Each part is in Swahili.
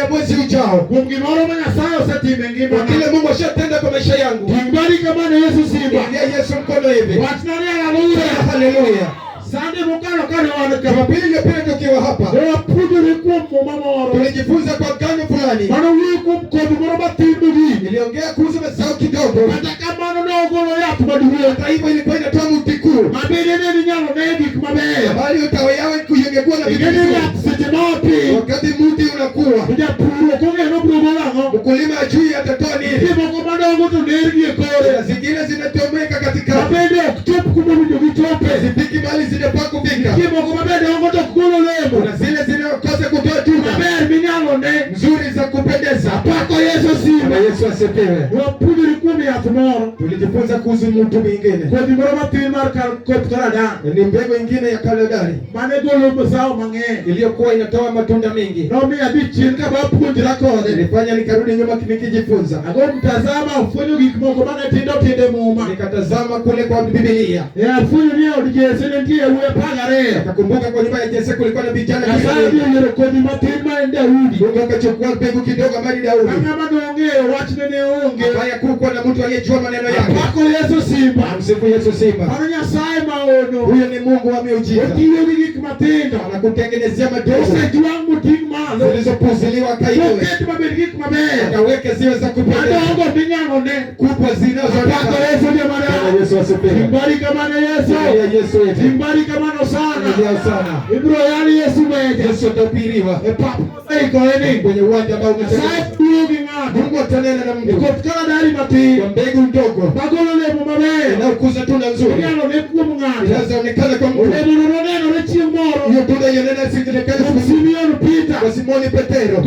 ya mwezi ujao. Kwa kile Mungu ashatenda kwa maisha yangu. Ingia Yesu mkono hivi. Haleluya. Jumapili pia tukiwa hapa tulijifunza kwa gano fulani. Niliongea kuhusu mazao kidogo. Hata hivyo ilikuwa inatoa mti kuu. Bali utawa yawe kuyengekuwa na vitu. Wakati mti unakuwa mkulima ajui atatoa nini. Na zingine zinatomeka katika zipiki mali zinafaa kufika. Na zile zinakosa kutoa tunda nzuri za kupendeza. Na Yesu asifiwe. Tulijifunza kuhusu mtu mwingine. Ni mbegu ingine ya kaledari iliyokuwa inatoa matunda mengi. Nilifanya nikarudi nyuma nikijifunza. Nikatazama kule kwa Biblia. Nikakumbuka kwa nyumba ya Jese kulikuwa na vijana Mungu akachukua mbegu kidogo mali Daudi. Haya kukuwa na mtu aliyejua maneno yake. Msifu Yesu Simba. Huyo ni Mungu wa miujiza. Anakutengenezea madosa zilizopuziliwa kaiwe. Akaweke ziwe za kupendeza. Kubwa zinazoonekana. Yesu asifiwe. Yesu atapiriwa. Kwenye uwanja ambao Mungu atanena na mtu. Kwa mbegu ndogo inayokuza tunda nzuri. Inaonekana kwa mtu. Hiyo tunda yenena singelekana kwa Simoni Petero.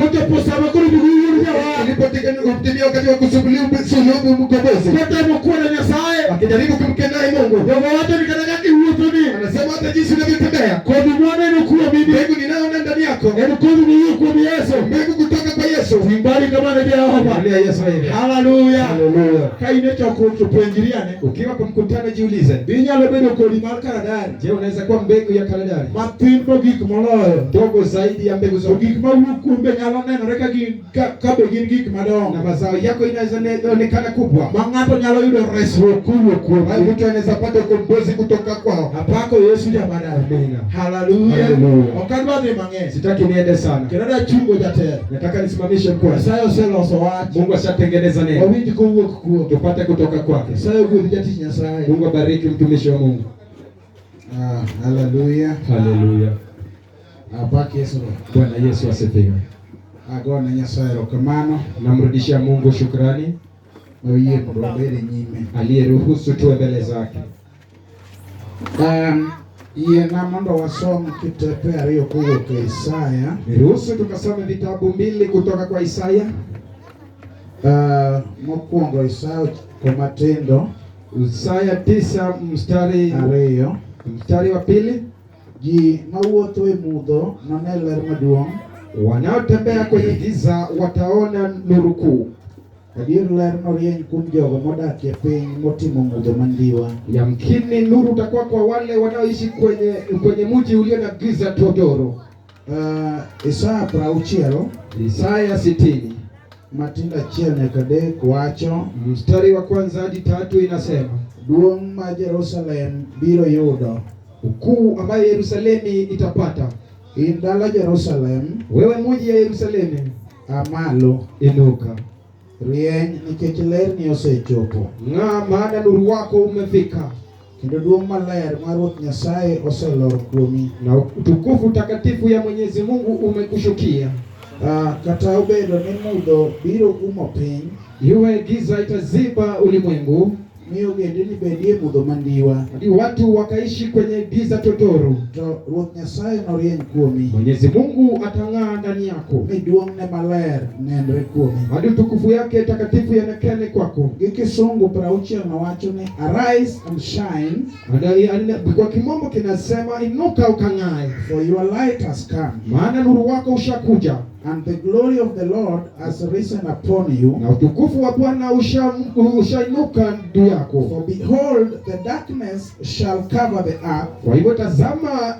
Ilipotimia wakati wa kusulubu mkombozi. Akijaribu kumkenai Mungu. Anasema hata jinsi unavyotembea. Mbegu ninaona ndani yako. Mbegu kutoka kwa Yesu. Haleluya. Ukiwa kwa mkutano jiulize. Je, unaweza kuwa mbegu ya kaledari? Ndogo zaidi ya mbegu zote. Na mazao yako inaweza onekana kubwa. Mtu anaweza pata ukombozi kutoka kwao. Haleluya. Sitaki niende sana. Nataka nisimamishe mkono. Mungu ashatengeneza neno. Tupate kutoka kwake. Mungu abariki mtumishi wa Mungu. Haleluya. Haleluya. Abaki Yesu. Bwana Yesu asifiwe. Agona Nyasaye rokamano. Namrudishia Mungu shukrani. Oye mrobere nyime. Aliyeruhusu tuwe mbele zake. Iye na mondo wasom kitepe ariyo kutoka Isaya. Niruhusu tukasome vitabu 2 kutoka kwa Isaya. Mokuongo Isaya kwa Matendo. Isaya 9 mstari wa 2. Ji mawuotho e mudho none ler maduong'. Wanaotembea kwenye giza wataona nuru kuu. Adier ler norieny kuom jogo modak e piny motimo mudho mandiwa. Yamkini nuru utakuwa kwa wale wanaoishi kwenye mji ulio na giza totoro. Isaya 60. Isaya 60. Matindo 1 nyaka 3 wacho. Mstari wa 1 hadi 3 inasema. Duong' ma Jerusalem biro yudo. Ukuu ambayo Yerusalemi itapata. In dala Jerusalem. Wewe mji ya Yerusalemi. Amalo. Inuka. Rieny nikech lerni osechopo. Ng'a maana nuru wako umefika. Kendo duong' maler mar Ruoth Nyasaye oselor kuomi. Na utukufu takatifu ya Mwenyezi Mungu umekushukia. Kata obedo ni mudho biro umo piny. Iwe giza itaziba ulimwengu. Miyo gendini bedie mudho mandiwa. Hadi watu wakaishi kwenye giza totoro. To Ruoth Nyasaye norieny kuomi. Mwenyezi Mungu atang'aa ndani yako. Mi duong'ne maler nenre kuomi. Hadi utukufu yake takatifu yaonekane kwako. Gi Kisungu 60 nawacho ni arise and shine. Kwa kimombo kinasema inuka ukang'ae. For your light has come. Maana nuru wako ushakuja. And the glory of the Lord has risen upon you. Na utukufu wa Bwana ushainuka juu yako. For behold, the darkness shall cover the earth. Kwa hivyo tazama,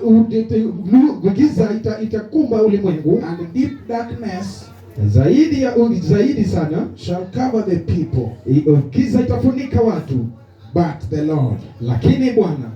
giza itakumba ulimwengu. And deep darkness zaidi sana shall cover the people, giza itafunika watu, but the Lord lakini Bwana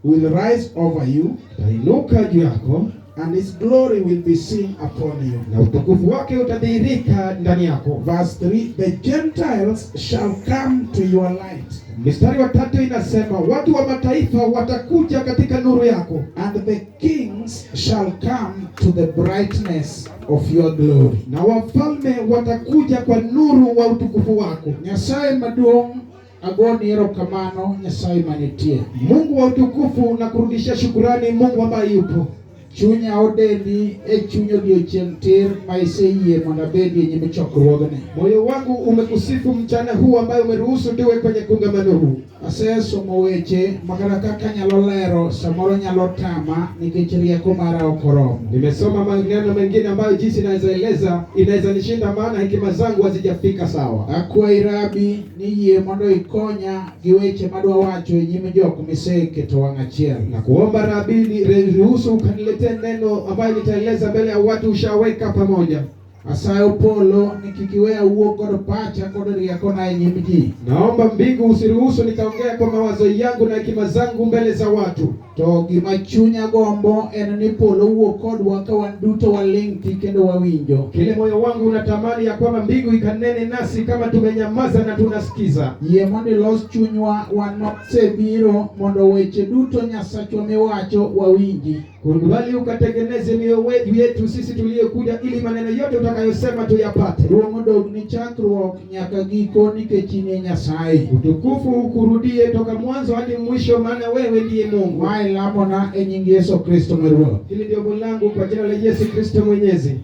will rise over you, atainuka juu yako, and his glory will be seen upon you. na utukufu wake utadhihirika ndani yako. Verse 3, the Gentiles shall come to your light. Mstari wa 3 inasema watu wa mataifa watakuja katika nuru yako, and the kings shall come to the brightness of your glory. na wafalme watakuja kwa nuru wa utukufu wako. Nyasaye maduong' agoni erokamano, Nyasaye manitie. Mungu wa utukufu na kurudisha shukurani, Mungu ambaye yupo. Chunya odendi chunyo odiochieng' tir ma iseyie mondo abedie nyime chokruogne. Moyo wangu umekusifu mchana huu ambaye umeruhusu tuwe kwenye kongamano huu. Asesomo weche makata kaka nyalo lero samoro nyalo tama nikech rieko mara okoromo. Nimesoma maneno mengine ambayo jinsi inaweza nishinda, maana hekima zangu hazijafika sawa. Akwayi Rabi ni yie mondo ikonya gi weche madwa wacho e nyime jok miseketo wang' achiel. Na kuomba Rabi niruhusu ukaniletee neno ambayo nitaeleza mbele ya watu ushaweka pamoja. Asayo polo nikikiwea uo kod pacha kod rieko na nyim ji. Naomba mbingu usiruhusu nikaongea kwa mawazo yangu na hekima zangu mbele za watu. To gima chunya gombo en ni polo uo kodwa ka wan duto waling' ti kendo wawinjo. Kile moyo wangu unatamani ya kwamba mbingu ikanene nasi kama tumenyamaza na tunasikiza. Yie mondo ilos chunywa wan mosebiro mondo weche duto Nyasachwa miwacho wawinji. Kubali ukatengeneze mioyo yetu sisi tuliokuja, ili maneno yote utakayosema tuyapate. Duong' odog ni chakruok nyaka giko nikech in Nyasaye. Utukufu ukurudie toka mwanzo hadi mwisho, maana wewe ndiye Mungu. Mae lamona e nying Yesu Kristo ma Ruoth. Hili ndio ombi langu kwa jina la Yesu Kristo Mwenyezi.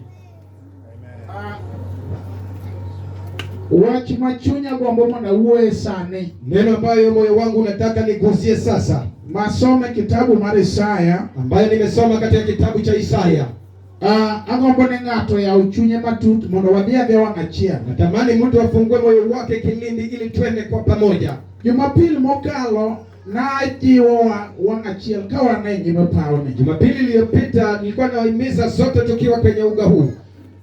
Wach ma chunya gombo mondo awuoye sani. Neno ambayo moyo wangu unataka nigusie sasa. Masome kitabu mar Isaya, ambayo nimesoma katika kitabu cha Isaya. Agombo ni ng'ato ya uchunye matut mondo wadhi adhiya wang' achiel. Natamani mtu afungue moyo wake kilindi ili twende kwa pamoja. Jumapili mokalo na jiwo wang' achiel ka wan e nyime pawni. Jumapili iliyopita nilikuwa nawahimiza sote tukiwa kwenye uga huu.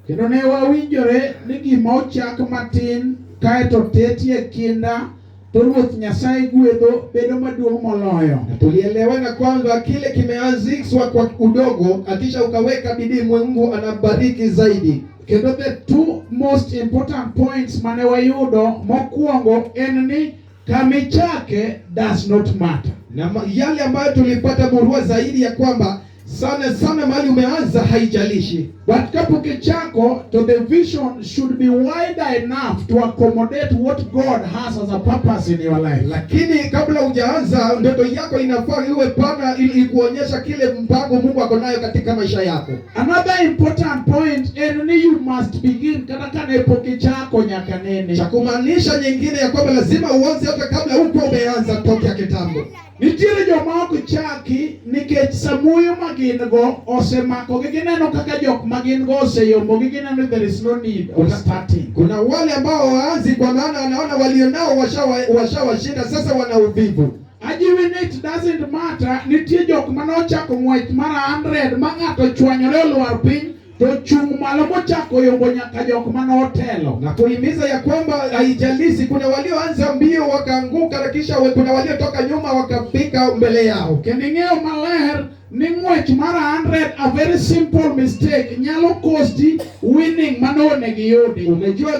Kendo ne wawinjore ni gima ochak matin kaeto tetie kinda to Ruoth Nyasaye gwedho bedo maduong' moloyo. Na tulielewana kwamba kile kimeanzishwa kwa udogo, akisha ukaweka bidii, Mungu anabariki zaidi. Kendo the two most important points mane wayudo, mokwongo en ni kamichake does not matter. Na yale ambayo tulipata murua zaidi ya kwamba sana mahali umeanza haijalishi. But kapok ichako, to the vision should be wider enough to accommodate what God has as a purpose in your life. Lakini kabla hujaanza, ndoto yako inafaa iwe pana ili kuonyesha kile mpango Mungu ako nayo katika maisha yako. Another important point en ni you must begin kata kane pok ichako nyaka nene. Cha kumaanisha nyingine ya kwamba lazima uanze hata kabla huko umeanza tokea kitambo. Nitiere joma ok chaki nikech samuoyo magin go osemako gi gineno kaka jok magin go oseyombo gi gineno there is no need of starting. Kuna wale ambao waanzi kwa maana wanaona walionao washawashinda, sasa wana uvivu. Ajiwi ni it doesn't matter. Nitie jok manochako ng'wech mara 100 ma ng'ato chwanyore olwar piny to chung' malo mochako yombo nyaka jok manotelo. Na kuhimiza ya kwamba haijalishi, kuna walioanza mbio wakaanguka, na kisha kuna waliotoka nyuma wakafika mbele yao. Kendo ing'eyo maler ni ng'wech mara 100, a very simple mistake nyalo costi winning manone giyudi. Umejua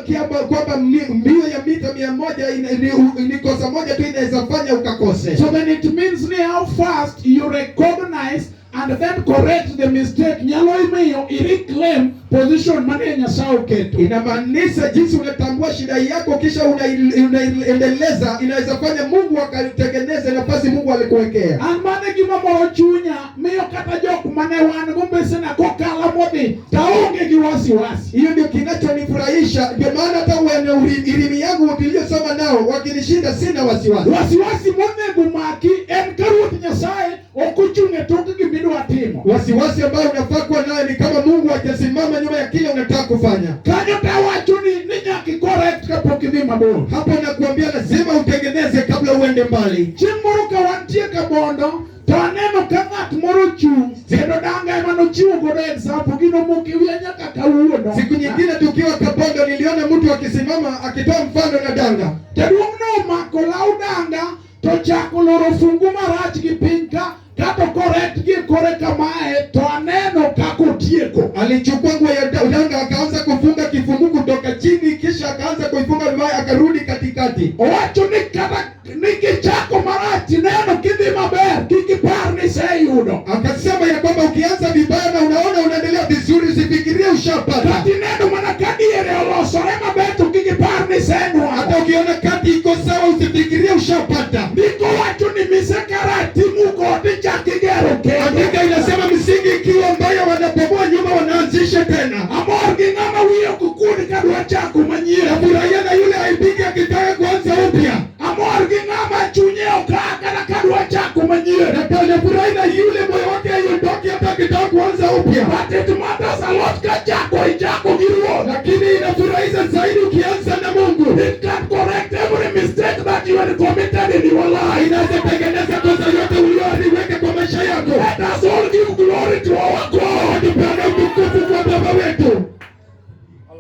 kwamba mbio ya mita 100 ni kosa moja tu inaweza fanya ukakose. So then it means ni how fast you recognize and then correct the mistake nyalo imiyo reclaim position mane Nyasaye oketo. Inamaanisha jinsi unatambua shida yako kisha unaendeleza, inaweza fanya Mungu akatengeneze nafasi Mungu alikuwekea. Mane gima moro chunya miyo kata jok mane wan go mbesena kokala modhi taonge gi wasiwasi. Hiyo ndio kinachonifurahisha, ndio maana hata wenye ilimi yangu niliyosoma nao wakinishinda sina wasiwasi. Wasiwasi monego maki en ka Ruoth Nyasaye okuchunge toke gimidwa timo. Wasiwasi ambao unafaa kuwa nayo ni kama Mungu hajasimama nyuma ya kile unataka kufanya. Kanyo tawacho ni nyaki correct kapok idhi mabor. Hapo nakuambia lazima utengeneze kabla uende mbali. Chieng' moro ka wantie ka bondo to aneno ka ng'at moro chung' kendo danga ema chiwo godo example gino mokiwia nyaka kawuono. Siku nyingine tukiwa Kabondo niliona mtu akisimama akitoa mfano na danga. Jaduong' nomako law danga to chako loro fungu marach gi piny ka kato korek gi kore kamae to aneno kako tieko. Alichukua nguo ya danga akaanza kufunga kifungu kutoka chini kisha akaanza kuifunga vibaya akarudi katikati. Owacho ni kata nikichako marach neno kidhi maber kikipar ni seyudo. Akasema ya kwamba ukianza vibaya na unaona unaendelea vizuri usifikirie ushapata. Kati neno mana kadiere olosore maber to kikipar ni senwa. Hata ukiona kati iko sawa usifikirie ushapata. Niko wacho ni misekarati muko tichakigero kendo. Andika inasema misingi ikiwa mbaya wanapomoa nyuma wanaanzisha tena. Amor gi ng'ama wiyo kukuni kadwa chako manyien. Nafurahia na yule aibiki akitaka kuanza upya. Amor gi ng'ama chunye okaka kadwa chako manyien. Nafurahi na yule moyo wake haiondoki hata akitaka kuanza upya. But it matters a lot ka ichako gi Ruoth. Lakini inafurahisha zaidi ukianza na Mungu. It can correct every mistake that you have committed in your life. Inaweza tengeneza kosa yote uliyoiweka kwa maisha yako. Let us all give glory to our God. Tupeane utukufu kwa Baba wetu.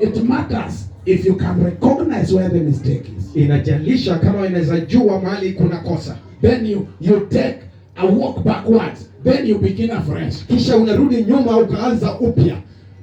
It matters if you can recognize where the mistake is. Inajalisha kama inaweza jua mahali kuna kosa. Then you take a walk backwards. Then you begin afresh. Kisha unarudi nyuma ukaanza upya.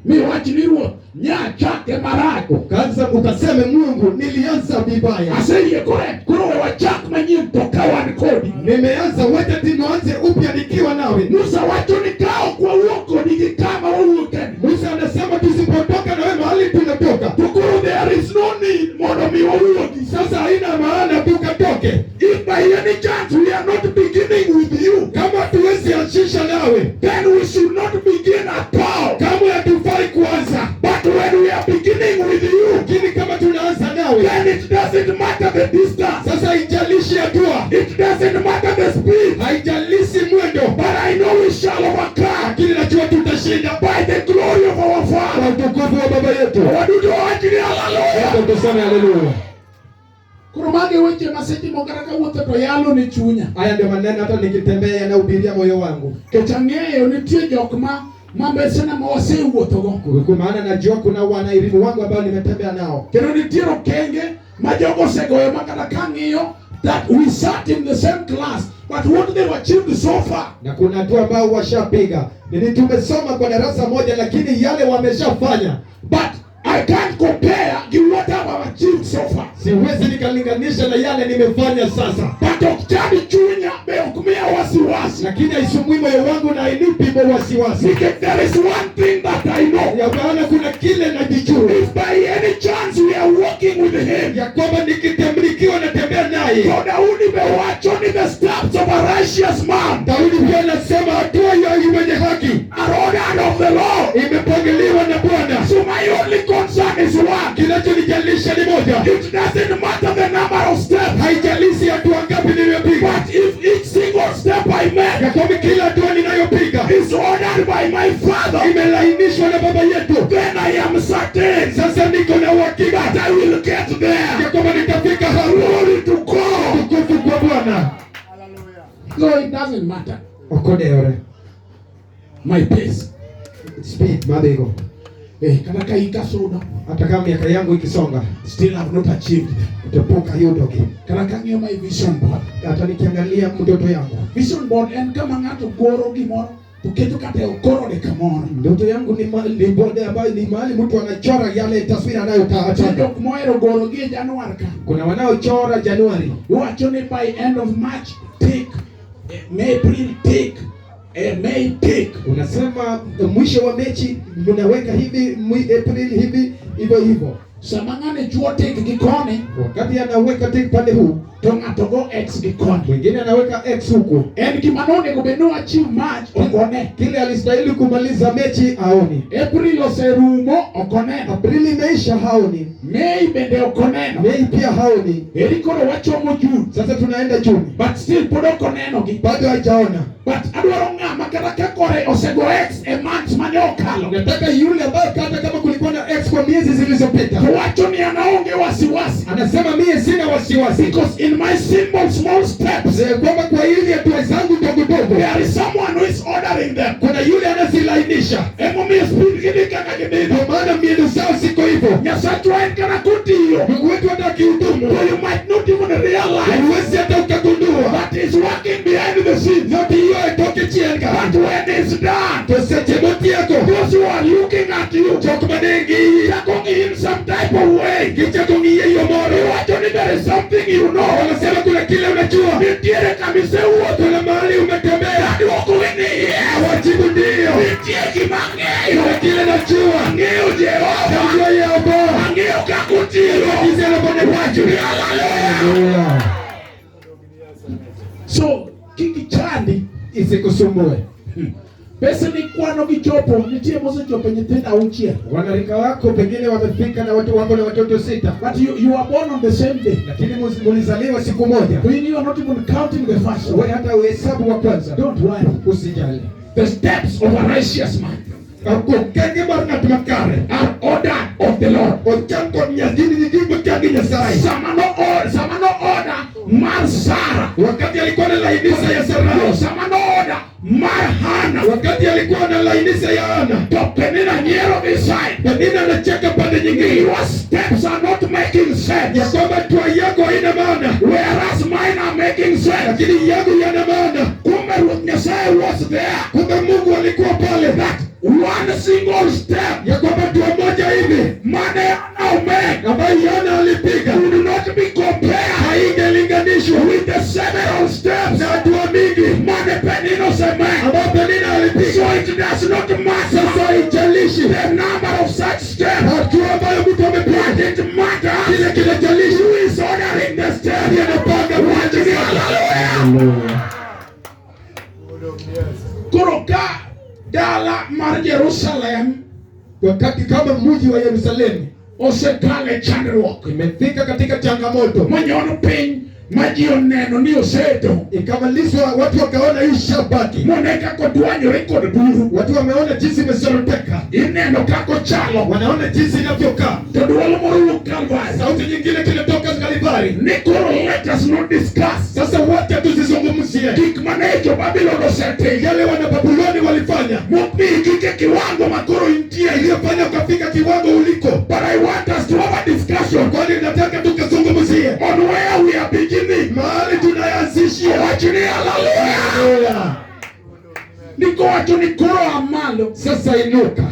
Mi wachi ni Ruoth nya chake marach. Ukaanza ukaseme Mungu nilianza vibaya. Aseye correct. Kuro wachak manyien to kawan kodi. Nimeanza wote tinoanze upya nikiwa nawe. Musa wacho ni kao kwa uoko nigi kama wawuken. Musa anasema tusipotoka na wewe mahali tunatoka. Tukuru there is no need mono mi wawuoki. Sasa haina maana tukatoke. If by any chance we are not beginning with you, Kama tuwezi anshisha nawe, then we should not begin at all. kama hatufai kuanza. But when we are beginning with you, Lakini kama tunaanza nawe, then it doesn't matter the distance. sasa haijalishi hatua, It doesn't matter the speed. haijalishi mwendo, But I know we shall overcome lakini najua tutashinda by the glory of our kwa Father. utukufu wa Baba yetu. Wadudu wachini hallelujah. Hebu tuseme haleluya. Kurumage weche maseti mokaraka wuotho to yalo ni chunya. Haya ndio maneno hata nikitembea yanahubiria moyo wangu. Ketang'eyo nitie jok mambesena mawasewuothogo. Kwa maana najua kuna wanaelimu wangu ambao nimetembea nao. Kendo nitie okenge ma jogo osegoyo makata kang'iyo that we sat in the same class but what they have achieved so far. Na kuna watu ambao washapiga. Tumesoma kwa darasa moja lakini yale wameshafanya. But I can't compare with what I have achieved so far. Siwezi nikalinganisha na yale nimefanya sasa. But okchadi chunya be okmiya wasiwasi. Lakini haisumbui moyo wangu na hainipi wasiwasi. Because there is one thing that I know. Ya maana kuna kile najijua. If by any chance we are walking with him, Ya kwamba nikiwa natembea naye. so Daudi bewacho ni the steps of a righteous man. Daudi pia anasema hatua ya mwenye haki Are ordered of the Lord. imepangiliwa na Bwana. So my only concern is one. Kinachonijalisha ni moja. It doesn't matter the number of steps. Haijalishi hatua ngapi nimepiga. But if each single step I make Ya kwamba kila hatua ninayopiga is ordered by my Father, imelainishwa na Baba yetu. then I am certain Sasa niko na uhakika that I will get there. ya kwamba nitafika hapo. Glory to God. Tukufu kwa Bwana. So it doesn't matter Okodeore. my pace. Speed mabego. Kata ka ikasoda, Hata kama miaka yangu ikisonga, still have not achieved. utapuka hiyo doki. Kata ka ng'iyo my vision board. Hata nikiangalia mtoto yangu. Vision board en kama ng'ato goro gimoro to keto kata okoro de kamoro. Ndoto yangu ni bode ambayo ni mahali mtu anachora yale taswira anayotaka. Jok mohero goro gi Januar ka. Kuna wanaochora Januari. Wacho ni by end of March take, May April take, May take. Unasema mwisho wa mechi unaweka hivi, April hivi, hivyo. Sama ng'ane chuo take gi koni, Wakati anaweka tik pande huu, to ng'ato go X gi koni. mwingine anaweka X huku. En gima nonego bed no achieve March okone. Kile alistahili kumaliza mechi haoni. April oserumo okoneno. Aprili imeisha haoni. May bende okoneno. Mei pia haoni. Eri koro wachomo June. Sasa tunaenda Juni. But still pod okoneno gi. Bado hajaona. But adwaro ng'ama kata ka kore osego X a month mane okalo. Nataka yule ambaye hata kama kulikuwa na X kwa miezi zilizopita. Wacho ni anaonge wasiwasi. Anasema mimi sina wasiwasi. Because in my simple small steps, kwamba kwa hizi hatua zangu ndogo ndogo, there is someone who is ordering them. Kuna yule anazilainisha. Emo mi speed kidika na kidida. Kwa maana miendo zao siko hivyo. Nyasachu en kana kutiyo. Mungu wetu hata kihudumu. So you might not even realize. Huwezi hata ukagundua. That is working behind the scenes. Yote hiyo itoke chienga. But when it's done, Tosetemoti yako. those who are looking at you, Chokmanengi. takongi in some type of way. Kicha kongiye hiyo moro. Wacho there is something you know. Wanasema kuna kile unajua. Nitiere kamise uo. Kuna mahali umetembea. Hadi wako wini Wajibu ndio. Nitiere kimangeyo. Kuna kile najua. Ngeo Jehova. Najua Yehova. Ngeo kakutiro. Kize anafanya wacho. Hallelujah. So, kiki chandi isikusumbue. Pesa ni kwano kichopo, nitie mose chope nyithinda auchiel. Wanarika wako pengine wamefika na watu wako na watoto 6. But you are born on the same day. Lakini mulizaliwa siku moja. When you are not even counting the first one. Wewe hata uhesabu wa kwanza. Don't worry. Usijali. The steps of a righteous man Kenge barnat makare are ordered of the Lord. Ochanko nyadini nikibu changi nyasai. Samano order mar Sara. Wakati alikuwa na lainisa ya Sara. Samano order mar Hana. Wakati alikuwa na lainisa ya Hana. To Penina nyero beside. Penina anacheka pande nyingine. Your steps are not making sense. Ya kwamba tua yako haina maana. Whereas mine are making sense. Lakini yangu yana maana. Kumbe Ruth Nyasaye was there. Kumbe Mungu alikuwa pale. That one single step. Ya kwamba tua moja hivi. Mane Ana ambayo Yana alipiga. would not be compared. Haingelinganishwa With the several steps. na hatua mingi. Mane Penino seme. Ambayo Penina alipiga. So it does not matter. Sasa haijalishi The number of such steps. hatua ambayo mtu amepiga. What it matters. Kile kinachalishi. Who is ordering the steps? Yanapanga wajibu. Hallelujah. Kuroka dala mar Jerusalem. Wakati kama mji wa Yerusalemu Osekale chandruok. imefika katika changamoto. Manyono piny maji oneno ni oseto. Ikamalizwa watu wakaona hii shabaki. Moneka kodwanyore kod buru. Watu wameona jinsi imesoroteka. Ineno kako chalo. Wanaona jinsi inavyokaa. To duolo moro Kalvari. Sauti nyingine kinatoka Kalvari. Ni koro let us not discuss. Sasa wote tuzizungumzie. Gik manejo Babylon osete. Yale wana Babuloni walifanya. Mopigike kiwango makoro intie. Iliyofanya ukafika kiwango uliko. But I want us to have a discussion. Kwani nataka tukazungumzie. On where we are beginning. Mahali tunaanzishia. Wachini hallelujah. Niko wacho ni koro amalo. Sasa inuka.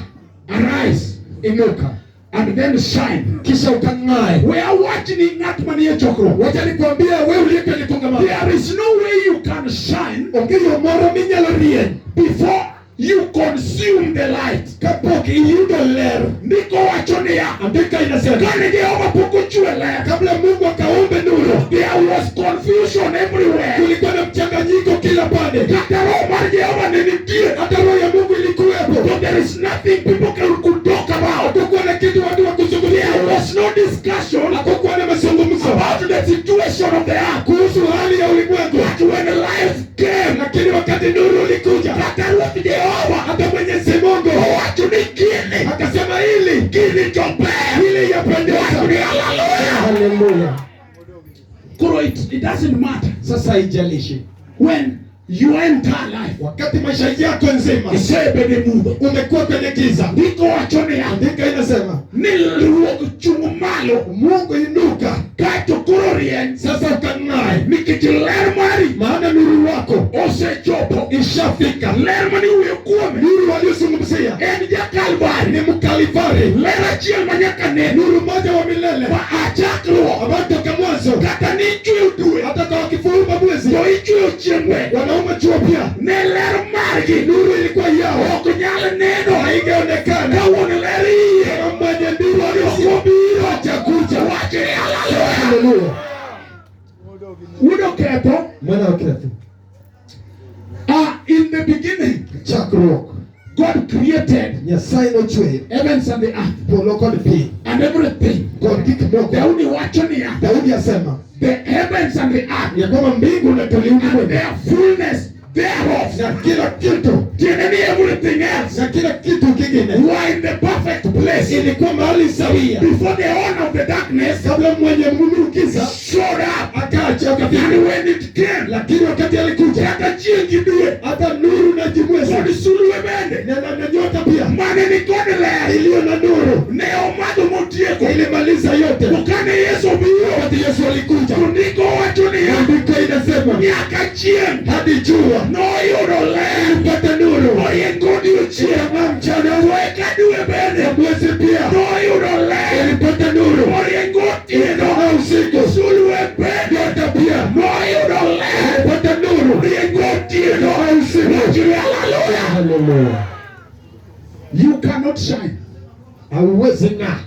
Arise. Inuka. And then shine. Kisha ukang'ae. We are watching ng'at manie chokro. Wacha nikwambia wewe ulipe likongamano. There is no way you can shine Ongeyo moro minyalo rieny before you consume the light. kapok iyudo ler. Ndiko wacho niya. Andika inasema Kane Jehova pok ochwe ler. kabla Mungu akaumbe nuru, There was confusion everywhere. kulikuwa na mchanganyiko kila pande. Kata roho mar Jehova ne nitie. Hata roho ya Mungu ilikuwepo. So there is nothing people could talk about. Hakukuwa na kitu watu wa kuzungumzia. There was no discussion Hakukuwa na mazungumzo about the situation of the earth. kuhusu hali ya ulimwengu. But when the light came, Lakini wakati nuru ilikuja, kata roho Jehova hata Mwenyezi Mungu watu ni kile akasema hili kilichopea hili yapendeza. Hallelujah. Haleluya. Kuro it doesn't matter Sasa haijalishi when your entire life wakati maisha yako nzima isebede mudho. umekuwa kwenye giza. Ndiko wacho niya. Andika inasema Ni luok chung malo. Mungu inuka, Kato koro rieny. sasa ukang'ae, Nikech ler mari maana nuru wako osechopo. ishafika. Ler mani wuoyo kuome Nuru waliozungumzia en ja Kalvari. ni Mkalvari, Ler achiel manyaka ne nuru moja wa milele ma achakruok. ambayo toka mwanzo Kata ni ichweyo dwe hata kwa wakifuruma mwezi to ichweyo chieng'we. wanaume jua pia. Ne ler margi Nuru ilikuwa yao, ok nyal neno. haingeonekana Kawuono ler iye. kama mwenye nuru Okobiro. hajakuja. Wache hallelujah. Haleluya. Wuod oketho. Mwana wa Kristo, In the beginning chakruok God created Nyasaye nochweyo heavens and the earth polo kod piny and everything. kod gik moko. Daudi wacho niya. Daudi asema The heavens and the earth ya kwamba mbingu na and ulimwengu their fullness thereof na place. ilikuwa mahali sawia. Before the owner of the darkness, Kabla mwenye mnuru giza showed up. akaja akafika. And when it came, Lakini wakati alikuja hata chiengi due, hata nuru na jimwezi kodi suluwe bende, na nyota pia mane ni kodi le, iliyo na nuru ne omado motieko, ilimaliza yote. mukane Yesu biyo, Wakati Yesu alikuja, kundiko watu ni ya, andiko inasema nyaka chien, hadi jua no yuro le, ilipata nuru. oye ngodi uchien, Kama mchana weka due bende, na mwezi pia no yuro le, ilipata nuru. oye ngodi no, Na usiku suluwe bende, nyota pia no yuro le, ilipata nuru. oye ngodi no, Na usiku hallelujah. haleluya. You cannot shine Hauwezi ng'aa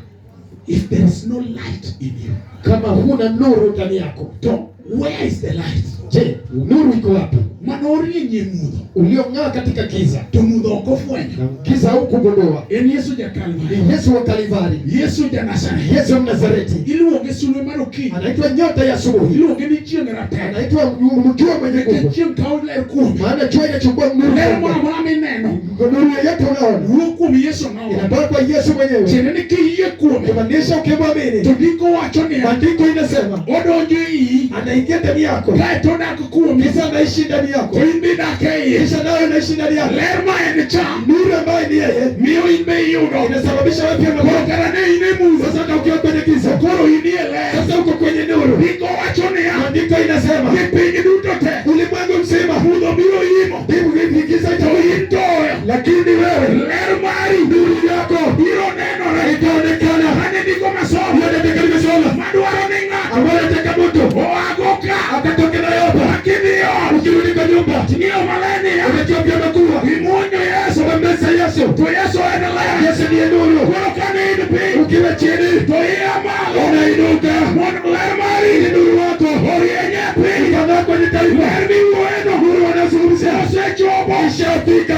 if there is no light in you. kama huna nuru ndani yako. So, where is the light? Je, nuru iko wapi? Manori nyemudo. Uliong'aa katika giza To mudo okofwenyo. na giza hukugundua. En Yesu jakalvari. Ni Yesu wa Kalivari, Yesu janasari. Yesu wa Nazareti. Iluonge sulwe mar okinyi. Anaitwa nyota ya asubuhi, Iluonge ni chieng' ratego. anaitwa mjua mwenye Nikech nguvu, chieng' kawo ler kuome. maana jua inachukua nuru. Ler moro amora mineno Nuru yoyote unaona wuok kuom Yesu nono. inatoka kwa Yesu mwenyewe. Tiende ni kiyie kuome Kumaanisha ukimwamini, to ndiko wacho niya, maandiko inasema odonjo iyi anaingia ndani yako, kaeto odak kuomi, kisha anaishi ndani yako, to in be idak e iye. kisha nawe unaishi ndani yako. Ler ma en cha Nuru ambayo ni yeye miyo in be iyudo. inasababisha wewe pia Koro unakuwa. kara ne in e mudho, Sasa hata ukiwa kwenye giza, koro in e ler. sasa uko kwenye nuru. Ndiko wacho niya, Maandiko inasema ni piny duto te ulimwengu mzima mudho biro imo, hivi giza to itakuja, in toyo lakini wewe ler mari nuru yako biro nenore. itaonekana. Ane ndiko masomo Hiyo ndio nimesoma, madwaro ni ng'ato ambayo nataka mtu oago ka akatoke na yote. lakini yo Ukirudi kwa nyumba ting'iyo maleni ya unajua pia unakuwa imuonyo Yesu, umemesa Yesu. to Yesu en ler. Yesu ndiye nuru. Koro kane in piny Ukiwa chini to iya malo unainuka, mondo ler mari ili nuru wako orieny e piny. ikang'aa kwenye taifa. Ler miwuoyeno Nuru wanazungumzia osechopo. ishafika.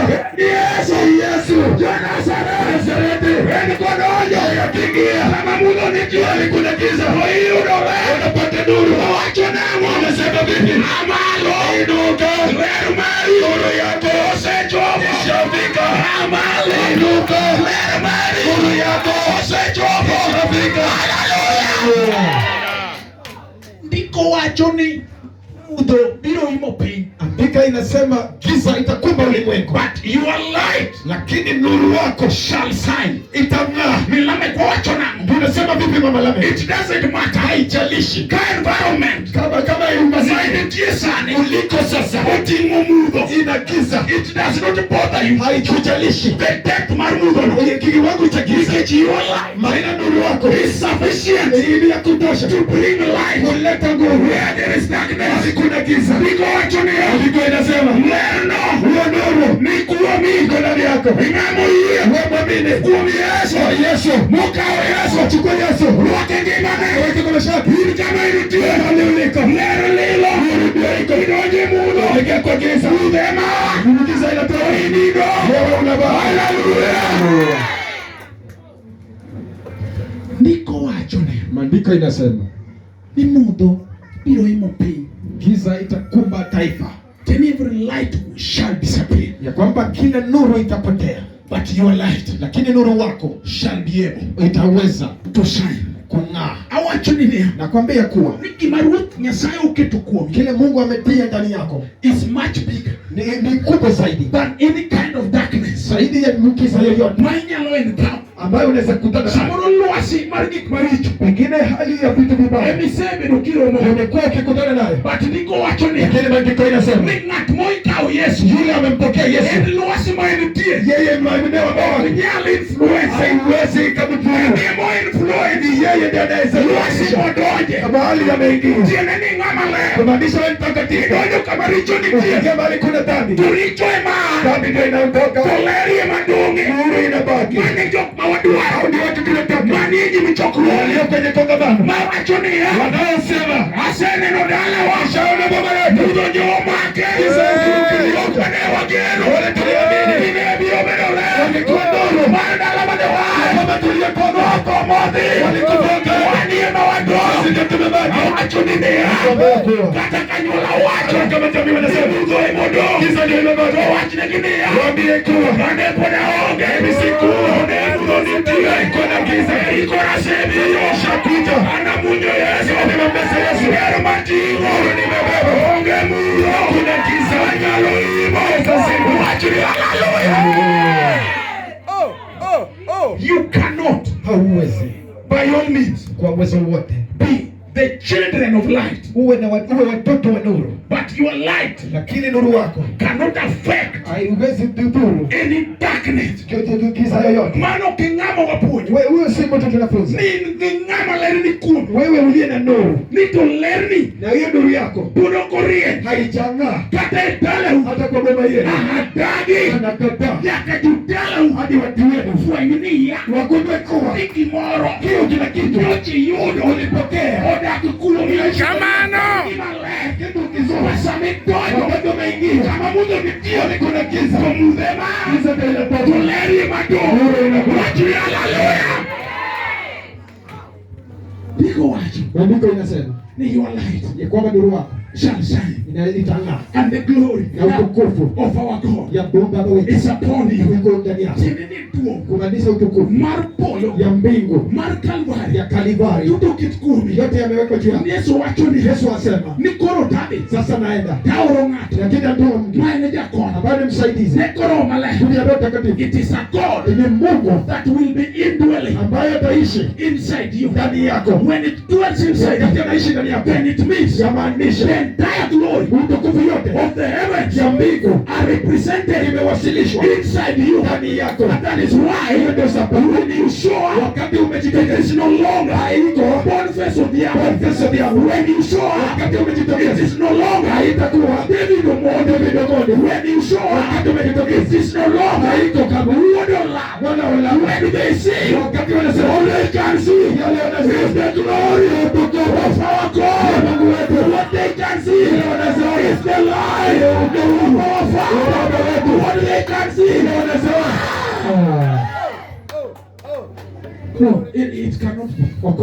Yesu Yesu Nazareti en kodonjo yatingia kama mudho nitie kuna giza, oyudo ler. unapata nuru. Owacho nang'o? Unasema vipi? Amalo Inuka, ler mari nuru yako osechopo. ishafika. Amalo Inuka, ler mari nuru yako osechopo. ishafika. Ndiko wacho ni mudho biro imo piny, Andika inasema giza itakumba ulimwengu, but your light lakini nuru wako shall shine. itang'aa. Milamek wacho nang'o? Unasema vipi mama Lame? It doesn't matter. Haijalishi Ka environment kama ma mazingira nitie sani uliko sasa oting'o mudho, ina giza, it does not bother you. haikujalishi The depth mar mudhono, kiwango cha giza, nikech your light maana nuru wako is sufficient ili ya kutosha to bring light kuleta nguvu where there is darkness. kuna giza. Ndiko wacho niya, Andiko inasema lerno huo nuru ni kuomi iko ndani yako. ing'amo yie Wewe mwamini kuom Yesu, Yesu, mokawo Yesu, chukua Yesu, rwake ngimane, weke kwa mashaka, in kama initie, mahali uliko ler lilo, idonje mudho, ingia kwa giza, mudho ema, giza inatoa, inido, wewe unavaa. haleluya. Ndiko wacho ne Maandiko inasema ni mudho biro imo piny, giza itakumba taifa, then every light shall disappear, ya kwamba kila nuru itapotea, but your light lakini nuru wako shall be able itaweza to shine. kung'aa. Awacho ni niya, Nakwambia kuwa ni gima Ruoth Nyasaye oketo kuomi kile Mungu ametia ndani yako is much bigger ni kubwa zaidi, than any kind of darkness zaidi ya giza yoyote ma inyalo encounter. ambayo unaweza kukutana nayo. Samoro lwasi mar gik maricho Pengine hali ya vitu vibaya emisebedo kiromo, umekuwa ukikutana nayo, but ndiko wacho ni lakini maandiko inasema ni ng'at moikawo Yesu, yule amempokea en Yesu, lwasi ma entie yeye maeneo ambayo ok nyal influence, haiwezi ikamdhuru. emo influence Ni yeye ndiye anaweza lwasi kuwasha modonje. mahali ameingia. Tiende ni ng'ama ler, Kumaanisha wewe mtakatifu, idonjo kama richo nitie, ukiingia mahali kuna dhambi, to richo ema, dhambi ndio inaondoka, to ler ema dong'e. nuru inabaki. Mane jok ma wadwaro, Ndio watu tunataka manie ji michokruok walio kwenye kongamano ma wacho niya, wanaosema aseneno dalawa, shaona baba yetu mudho jo omake, ok ane wageno, wale tuliamini ine biro bedo ler, wangekuwa nuru, mar dala mane wan, kama tuliokoa oko modhi, walikutoka wanie ma wadwaro, sisi tumebaki wacho nini kata kanyola wacho kama jamii wanasema Mungu imodo kisa ndio imebato wacho nini waambie kuwa ande pona onge misiku ande ndio iko na giza iko na semi shakuta ana munyo Yesu amembesa Yesu yaro mantingo nimebeba onge muro kuna giza nyalo imo sasa wacho ni haleluya. You cannot, by all means, be the children of light. But your light cannot affect any darkness. Mano kingamo wapunyo. Ni ngama lerni kum. Ni to lerni. Puno korien. Kata itala. Ahadagi. Yaka jutala. Hadi watuwe. Fuengini ya. Wakundwe kuwa. Iki moro. Kiyo kila kitu. Yochi yudo. Ulipokea. Oda kukulo. Kamano. Kitu kizo. Wasamitoyo. Wakando mengi. Kama mudo nitio. Nikuna kiza. Kumudema. Kiza tele popo. Tuleri mato. Wachu ya haleluya. Ndiko wacho. Ndiko inasema ni your light. Ya kwamba nuru wako shall shine. Itang'aa. And the glory of our God ya Baba wetu is upon you. Iko ndani yako. Kumaanisha utukufu. Marpolo ya mbingu. Markalvari ya Kalvari. Tuto kitkumi. Yote yamewekwa juu yako. Yesu wacho ni Yesu asema. Nikoro tabi. Sasa naenda. Taoro ngati. Lakini ndio manager kona. Bado msaidizi. Nekoro male. Dunia yote takatifu. It is a God. Ni Mungu that will be indwelling. Ambaye ataishi inside you. Ndani yako. When it dwells inside you. Ataishi ndani yako. Then it means yamaanisha the entire glory utukufu yote of the heavens ya mbingu are represented imewasilishwa inside you ndani yako. That is why when you show wakati umejitokeza is no longer haiko born face of the earth. When you show wakati umejitokeza it is no longer haitakuwa David Omondi. When you show wakati umejitokeza it is no longer haiko kama wala when they see wakati wanasema all they can see is the glory of our God. What they can see is the light of our Father. What they can see no, it cannot be. But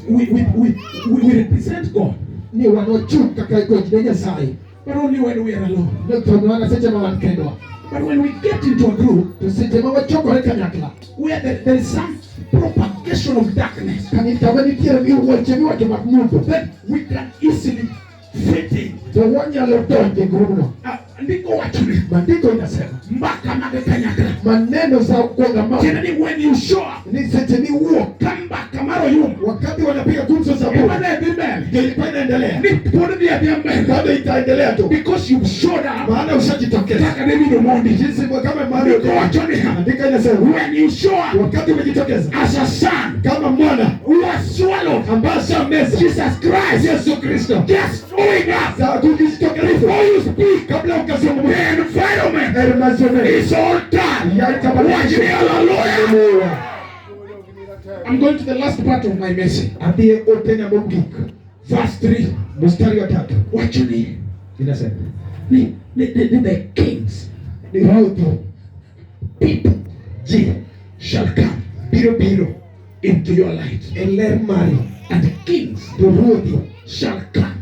we represent God. Ni wanaochuka kwa jina sai. But only when we are alone. But when we get into a group, where there is some propagation of darkness, then we can easily fit in. Ndiko wachuni. Mandiko inasema mbaka magekanyakala. Maneno za kuongamana. Tena when you show up. Ni seteni uo. Kamba kamaro yu. Wakati wanapiga gumzo za Mungu. Ibada bibeli. Ilikuwa inaendelea. Ni pone dia biambe. Bado itaendelea tu. Because you showed up. Maana ushajitokeza. Taka David Omondi. Jinsi kama Mario. Ndiko wachuni. Mandiko inasema when you show up. Wakati umejitokeza. As a son. Kama mwana. You are swallowed. Ambasha meza. Jesus Christ. Yesu Kristo. Just showing up. Za kujitokeza. Before you speak. Kabla the environment is all done. I'm going to the last part of my message. Verse 3. What you need? The kings, the people shall come into your light. And the kings shall come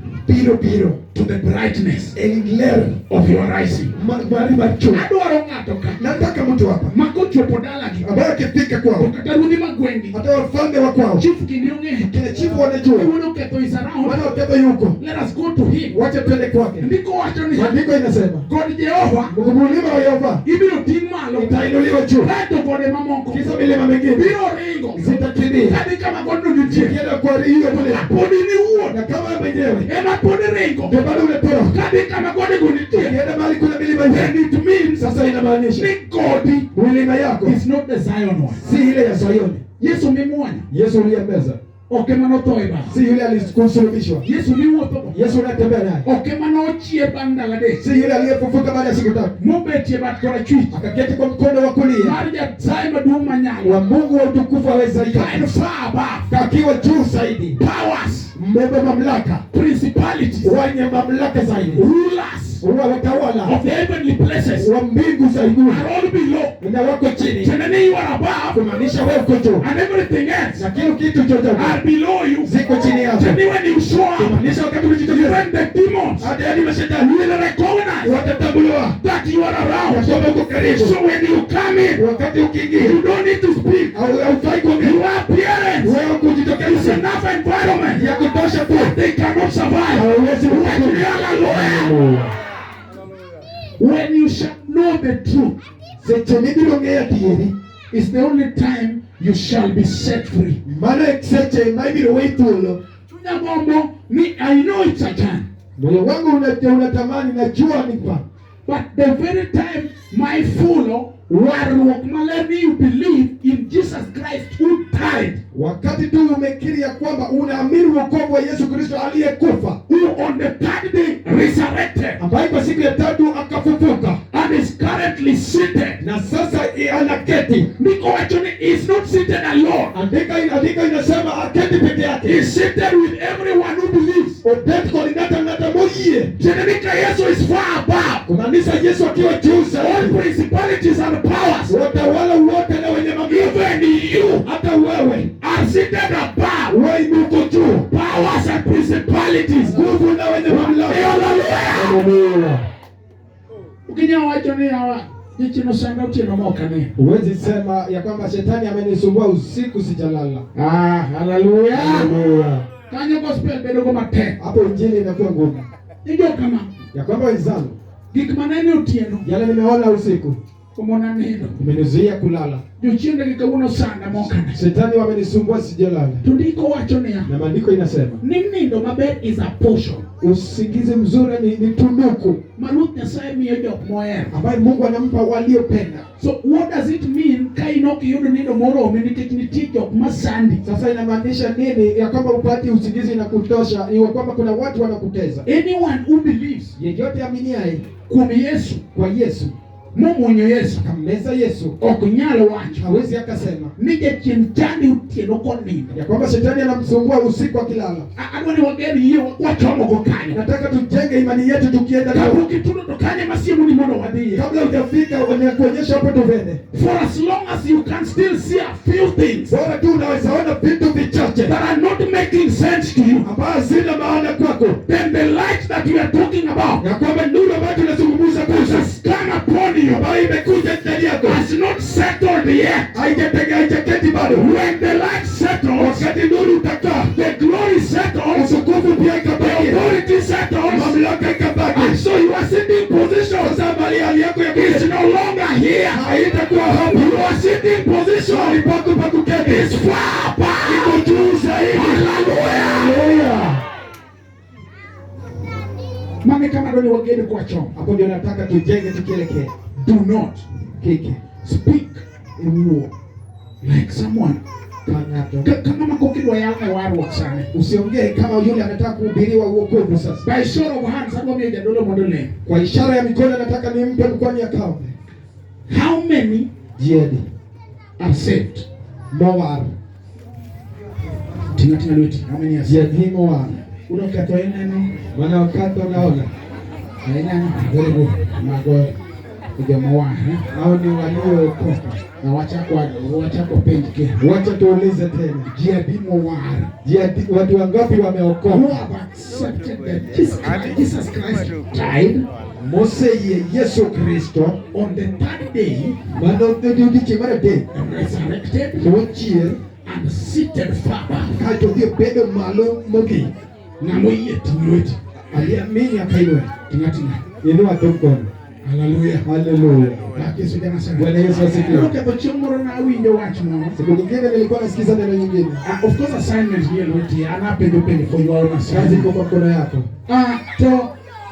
to the brightness of your rising. Adoro ngatoka. Nataka mtu hapa. Makocho podalagi. Ambaye akifika kwao. Ukatarudi magwendi. Hata wafalme wa kwao. Chief kinionge. Kile chief wanajua. Uno keto is around. Wana keto yuko. Let us go to him. Wacha twende kwake. Ndiko wacha ni. Ndiko inasema. God Jehova. Mungu wa Yehova. Ibiro timalo. Itainuliwa juu. Hata kwa mamoko. Kisa milima mingine. Biro ringo. Zitakimbia. Hadi kama God ndiye. Kienda kwa hiyo pale. Apodi ni huo. Na kama mwenyewe. Ema podi ringo. Bado unatoa. Hadi kama God ndiye. Kienda mali kuna milima and it means sasa inamaanisha God milima yako is not the Zion one. Si ile ya Zion. Yesu mimwanya. Yesu uliyemeza. Okema toiba. Si yule alikusulubishwa. Yesu ni wopo. Yesu anatembea naye. Okema ochie Bangladesh. Si yule aliyefufuka baada ya siku 3. Mobeti batkora chui. Akaketi kwa mkono wa kulia. Marja Zaima duma nyalo. Wa Mungu wa utukufu aweza ika. Kaino saba. Kakiwa juu zaidi. Powers. mbebe mamlaka, principalities, wenye mamlaka zaidi, rulers watawala of the heavenly places wa mbingu za juu are all below. na wako chini. Tena you are above, Kumaanisha wewe uko juu and everything else na kila kitu chochote are below you. ziko chini yako. Tena when you show up, Kumaanisha wakati unajitokeza, when the demons hadi mashetani will recognize watatambua that you are around. kwamba uko karibu. So when you come in, Wakati ukiingia you don't need to speak. haufai kuongea. Your appearance Wewe is kujitokeza enough environment. ya kutosha tu. They cannot survive. Hawezi kukulia. Hallelujah. When you shall know the truth, Seche mibirongea tieri, it's the only time you shall be set free. mano seche maibiro weitulo. Chunya gombo ni I know it's a time, Moyo wangu unatamani, najua nipa. but the very time my follow warruok malerni you believe in Jesus Christ who died, Wakati tu umekiri ya kwamba unaamini wokovu wa Yesu Kristo aliyekufa, who on the third day resurrected ambaye kwa siku ya tatu akafufuka and is currently seated. na sasa anaketi. Niko actually is not seated alone. Andika inasema aketi peke yake. He's seated with everyone who believes. Obet kolinata ngata moye. Jenerika Yesu is far above Kumaanisha Yesu akiwa juu all zaidi. principalities and powers. Watawala wote na wenye mamlaka. Even you Hata wewe are seated above wewe uko juu. powers and principalities. Nguvu na wenye mamlaka. Hallelujah. Ukinya wacho ni hawa jichino sanga utino moka ni. Huwezi sema ya kwamba shetani amenisumbua usiku sijalala. Hallelujah. Haleluya. Kanyo gospel bedo go mate. Hapo injili inakuwa ngumu. Ndio kama Ya kwamba wenzangu, gik manene otieno yale nimeona usiku kumona nindo. imenizuia kulala. Jochiende gikawuono sanda mokane. Shetani wamenisumbua sijalala. Tundiko wacho niya. Na maandiko inasema Ni nindo maber is a portion. usingizi mzuri ni tunuku Maruth Nyasaye miyo jok moher. ambaye Mungu anampa waliopenda. So what does it mean ka inok yudo nindo moromo nikech nitie jok masandi? Sasa inamaanisha nini? Ya kwamba upati usingizi na kutosha, iwe kwamba kuna watu wanakuteza. Anyone who believes Yeyote aminiaye kuom Yesu, kwa Yesu, momuonyo Yesu, kameza Yesu, ok nyalo wacho hawezi akasema ni jachien chandi otieno konindo. ya kwamba shetani anamsumbua usiku akilala. Adwa ni wagen yie wachomogo kanyo. Nataka tujenge imani yetu tukienda Kapok itudo to kanye masiemo ni mondo wadhiye. kabla hujafika kuonyesha hapo tuvende. For as long as you can still see a few things Bora tu unaweza ona vitu vichache that are not making sense to you, ambayo zina maana kwako, then the light that we are talking about ya kwamba nuru ambayo tunazungumza kuhusu has come upon you, ambayo imekuja ndani yako has not settled yet. haijaketi bado. When the light settles, Wakati nuru utakaa, the glory settles, utukufu pia the ikabaki, authority settles, mamlaka ikabaki. and so you are sitting position. Sasa mali hali yako ya It's kuketi no longer here. haitakuwa hapa. You are sitting position. Mahali pako pa kuketi It's far back. iko juu zaidi. Hallelujah. Haleluya. Mami kama doni wageni kwa chombo. Hapo ndio nataka tujenge tukielekea. Do not Kike speak in war like someone. kanyato. Kama makokidwa yake waru sana. Usiongee kama yule anataka kuhubiriwa uokovu sasa. By show of hands, hapo mimi jadolo modole. Kwa ishara ya mikono nataka nimpe mkwani account. How many Jiedi. are saved? Mowar. Tina lweti. How many are saved? Jiedi mowar. Unokato eneno. Maana wakati unaona. Aina. Very good. Mago. Ndio mwa. Hao ni waliokoka. Na wacha kwa page ke. Wacha tuulize tena. Jiedi mowar. Jiedi watu wangapi Who wameokoka? have accepted that Jesus Christ died Mose ye Yesu Kristo on the third day mano ndio chimara de. and resurrected Tuachie and seated far back. kaito die bedo malo mogi. Na moye tinweti. Aliamini akainua. Tingatina. Inua tukono. Hallelujah. Haleluya. Yesu jana sana. Bwana Yesu asifiwe. Look at the chumuro na winjo wach no. Siku nyingine nilikuwa nasikiza neno nyingine. Of course assignment here lweti anapenjo for your own Kazi assignment. iko kwa mkono yako. To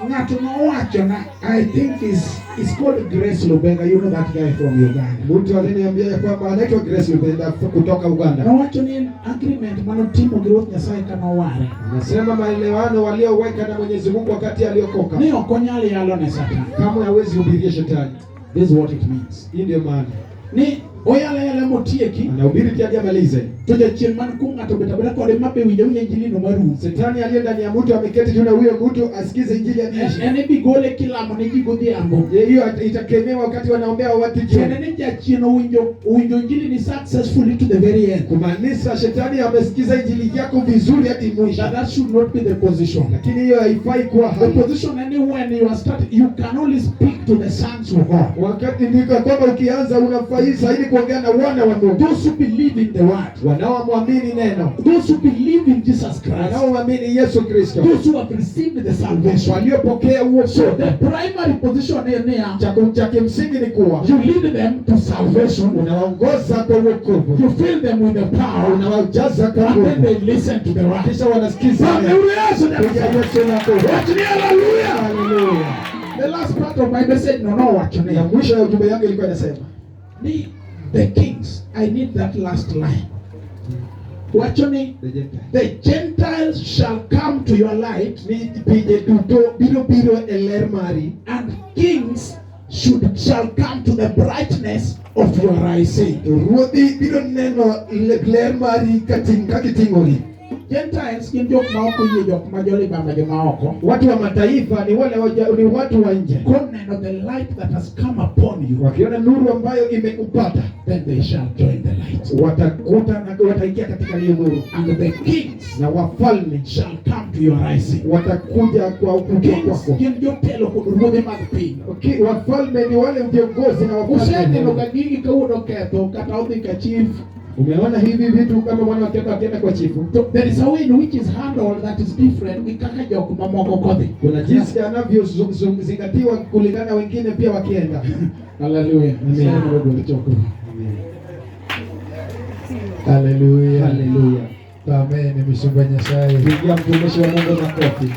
ngato nowacho na I think is called Grace Lubega. You know that guy from Uganda. Mtu aliniambia ya kwamba anaitwa Grace Lubega kutoka Uganda. Nowacho ni agreement manotimo gi Ruoth Nyasaye kama ware. Anasema maelewano walioweka na Mwenyezi Mungu wakati aliokoka. Ni ok onyal yalo ne Satan. Kama hawezi hubiria shetani. This is what it means. Hii ndio maana. Ni oyala yala motieki anahubiri hadi amalize. to jachien man kunga to betabela kode mabe winjo injili no maru. Shetani aliye ndani ya mtu ameketi tu na huyo mtu asikize injili ya Yesu. Ene bigole kilamo ne jigodhiambo. Hiyo itakemewa wakati wanaombea watu jioni. Ene jachien winjo injili ni successfully to the very end. Kumaanisha shetani amesikiza injili yako vizuri hadi mwisho. That should not be the position. Lakini hiyo haifai kuwa the position. When you are starting, you can only speak to the sons of God. Wakati ndiko kwamba ukianza unafai zaidi kuongea na wana wa Mungu. Those who believe in the word. Wanaoamini neno. Those who believe in Jesus Christ. Wanaoamini Yesu Kristo. Those who have received the salvation. Waliopokea wokovu. So the primary position cha kimsingi ni kuwa you lead them to salvation. Unawaongoza kwa wokovu. You fill them with the power. Unawajaza kwa nguvu. And then they listen to the word. Kisha wanasikiza. Hallelujah. The last part of my message, ya mwisho ya ujumbe yangu ilikuwa inasema the kings. I need that last line. Wachoni, the Gentiles shall come to your light, and kings shall come to the brightness of your rising. Gentiles ni jok maoko yie jok majoli bamba maoko. Watu wa mataifa ni wale ni watu wa nje. Koneno the light that has come upon you. Wakiona nuru ambayo imekupata, then they shall join the light. Watakuta na wataingia katika ile nuru. And the kings na wafalme shall come to your rising. Watakuja kwa ukubwa kwako. Kings jotelo kurude magpi. Okay, wafalme ni wale viongozi na wafalme. Usende no kagigi kaudo keto kata odhika chief. Umeona hivi vitu kama mwana akienda kwa chifu. So there is a way in which is handled that is different. Ikaka jok mamoko kodhi. Kuna jinsi anavyozingatiwa kulingana wengine pia wakienda. Hallelujah. Amen. Hallelujah. Hallelujah. Amen. Nimeshukuru Nyasaye. Pigia mtumishi wa Mungu makofi.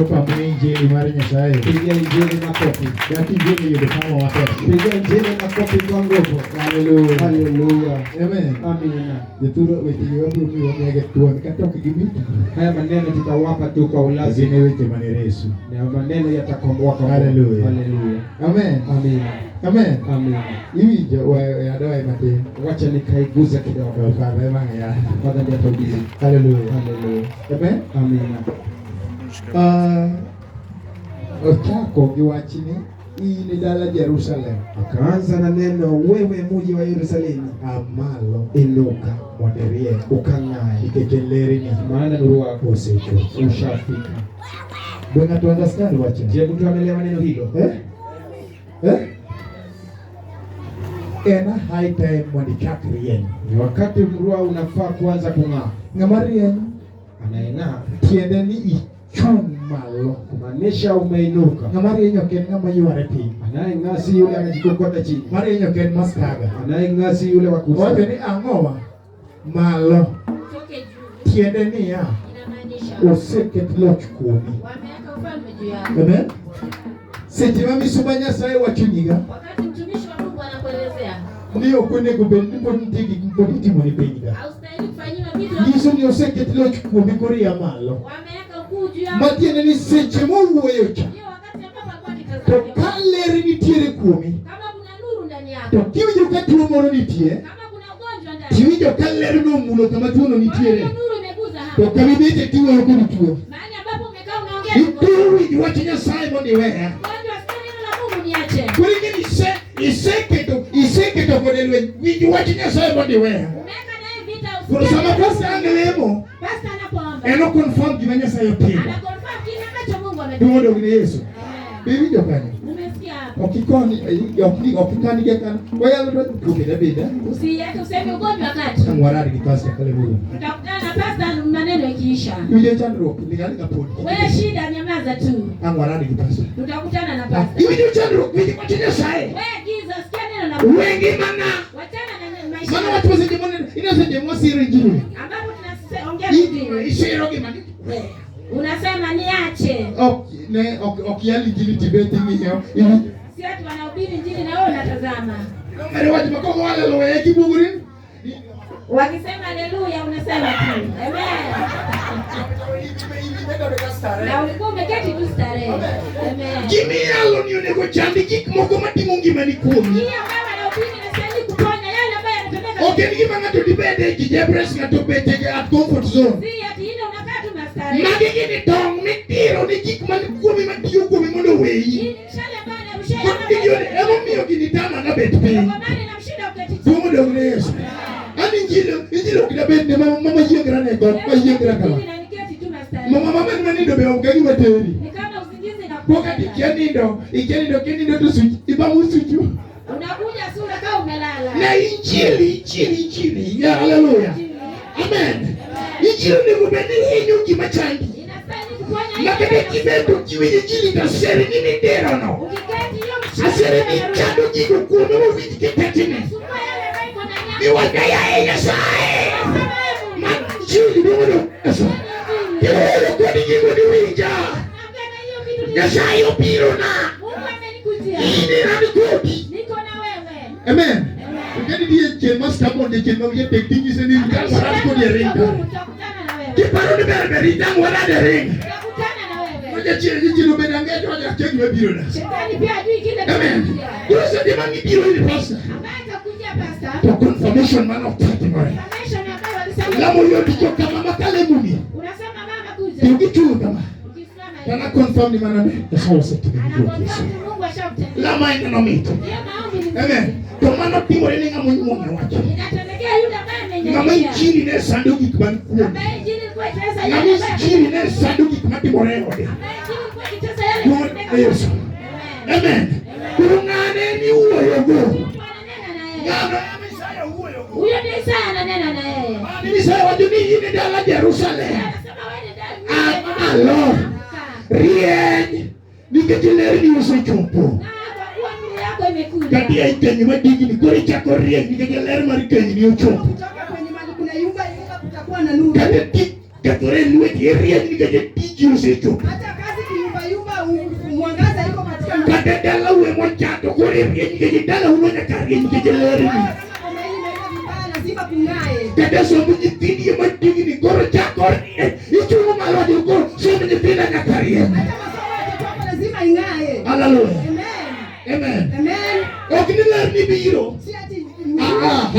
Kwa pamoja injili mara Nyasaye. Pigia injili makofi. Yaki injili yuko kama watu. Pigia injili makofi kwa nguvu. Hallelujah. Hallelujah. Amen. Amina. Yaturo wewe wewe wamega tuwa nikatoka kibiti. Haya maneno tutawapa tu kwa ulazima. Zine wewe maneresu. Na maneno yatakomboa kwa. Hallelujah. Hallelujah. Amen. Amina. Amen. Amina. Hivi jo yadoa imate. Wacha nikaiguza kidogo. Kwa mema ya. Kwanza ndio tubizi. Hallelujah. Hallelujah. Amen. Amina. Ochako giwachini ni dala Jerusalem. Akaanza na neno wewe mji wa Yerusalemu amalo inuka moderie ukang'ae ikekeleri ni maana nuru wako ushafika. Bwana tu understand wachini. Je, mtu ameelewa neno hilo? Ena high time mwandichakri yenu. Ni wakati mrua unafaa kuanza kung'aa. Ngamari yenu anayengaa tiende ni ichumalo kumaanisha umeinuka. Ngamari yenyo ken ngama yuare pi. Anayeng'aa si yule anajikokota chini. Mari yenyo ken mastaga. Anayeng'aa si yule wa kusa. Wote ni angowa malo. Tiende ni ya oseket lochukuni. Wameweka ufalme juu yako. Amen. Sijima misubanya sae wachunyiga. Wakati mtumishi wa Mungu anakuelezea. Ndio kwene gubeni ndigi mboditi moni penga. Haustahili kufanyiwa vitu. Ndizo ni oseket lochukuni kuri ya malo. Wameweka ukuu juu yako. Matiene ni seche Mungu yocha. Ndio wakati ambapo kwa kitazama. To kaleri ni tiere kuomi. Kama kuna nuru ndani yako. To kiwijo katuo moro nitie. Kama kuna ugonjwa ndani. Kiwijo kaleri no mulo kama tuo no nitiere. Nuru imeguza hapo. To kabibete tuo yoko nituo. Mahali ambapo umekaa unaongea. Nituri iwachinya Simon iwea. Kuringini iseketo kodelwe wijuwachinya Simon iwea. Umeka naye vita usiku. Kurusama pasta angelemo. Pasta anapoomba. Eno confirm kimanya sayo pia. Ana confirm kile ambacho Mungu ametoa. Dumodo ni Yesu. Bibi jokani. Umesikia hapo. Okikoni okikani gekana. Waya ndo kubida bida. Usiyeke useme ugonjwa kati. Angwarari ki pasta kale Mungu. Tutakutana na pasta maneno ikiisha. Yuje chandro ningali kaponi. Wewe shida nyamaza tu. Angwarari ki pasta. Tutakutana na pasta. Yuje chandro wijuwachinya sayo. Wewe giza sikia neno la Mungu. Wengi mana. Wachana na maisha. Mana watu wasije mwana inasije mwasiri njini. Ambapo tunaongea hivi. Ishiro kimani. Unasema niache. Okiali jini tibeti niyo. Si watu wanahubiri injili na wewe unatazama. Ngare watu makomo wale lowe kibugurin. Wakisema haleluya unasema tu. Amen. Na ulikuwa umeketi tu starehe. Amen. Kimi yalo nione kwa chandi kik moko matimo ngima ni kuomi. Hii ambayo wanahubiri inastahili kuponya yale Okay, gima ngato dibede kijebres ngato bete at comfort zone. Si ati ile unakaa tu mastari. Magi ni tong mitiro ni gik man kuomi matiyo kuomi mondo weyi. Ni mshale bana mshale. Kodiyo emo miyo gini tama na bet piny. Kwa maana namshinda ukati. Tumo dong ne Yesu. Ani injilo kidabed ne mama yiengra ne God, ma yiengra kama. Niketi tu mastari. Mama ni nindo be okagi materi. Ni kama usingizi na Wakati ikenindo tu suchi, ibamu suchu. unakuja sura kama umelala. Na injili. Ya haleluya. Amen. Injili ni kubeni hinyu kimachangi. Inastahili kufanya Makede kibedo kiwili injili taseri nini dera no. ukiketi hiyo Asere ni chando jigo kuno mwiji kitetine. Suma yale raiko na nyama. Ni wakaya ya sae. Injili ni wano asa. Kero kodi jigo ni wija. Napenda hiyo kitu ni. Ya sae opiro na. Mungu amenikujia. Ini nani kodi. Niko na wewe. Amen. Ukeni diye chema stabo de chema uye tektingi se ni mkala sarati kodi ya ringa. Tutakutana na wewe. Kiparo ni berberi tangu wala de ringa. Tutakutana na wewe. Waja chilo bedangeto waja cheki webiro na. Shetani pia hajui kile Amen. kinachokuja. Kusa dimangi biro ili pastor. Ambaye atakuja pastor. For confirmation man of testimony. Information ambayo walisema. Lamo yo dicho kama makale mumi. Unasema mama kuja. Tiugi chulu kama. Ukisimama Kana confirm ni manane. That's all set to be anakonfirm Mungu ashamtendea. Lama ina no mito. Hiyo maombi ni Amen. Tomano timo ile nga mungu mwana wake. inatendekea yule ambaye Ngama amenyanyia. injili ne sanduki kubani. Ambaye injili ilikuwa itesa yale Ngama ambaye. injili ne sanduki kubani moreo. Ambaye injili ilikuwa itesa yale Lord yanayotendeka. Yesu. Amen. Amen. Kurungane ni uwe yogo. Mungu ananena na yeye. Ngano ya Misaya uwe yogo. Huyo ndiye Isaya ananena na yeye. Ni Misaya wajuni yini dala Jerusalem. Anasema wewe ndiye Lord. Rien. Nikejeleri ni usichupu. na kwa kuwa nuru yako imekuja. Kati ya ikenyi madigi ni kori chako rien. Nikejeleri marikenyi ni uchupu. Kutoka kwenye mali kuna yumba kutakuwa na nuru. Katore luwe rien nikejetiji usichupu. Hata kazi kiyumba mwangaza iko katika nuru. Katedala uwe mochato kori rien nikejetala unonya karien nikejeleri ni. Kama kama hii inaenda vibaya lazima kungae. Kata somu jitini ya madigi ni kori chako rien. Ichungu malwadi uko somu jitini ya karien. Hata masomo ya watoto wako lazima ingae. Hallelujah. Amen. Amen. Amen. Okiniler ni biro. Si ati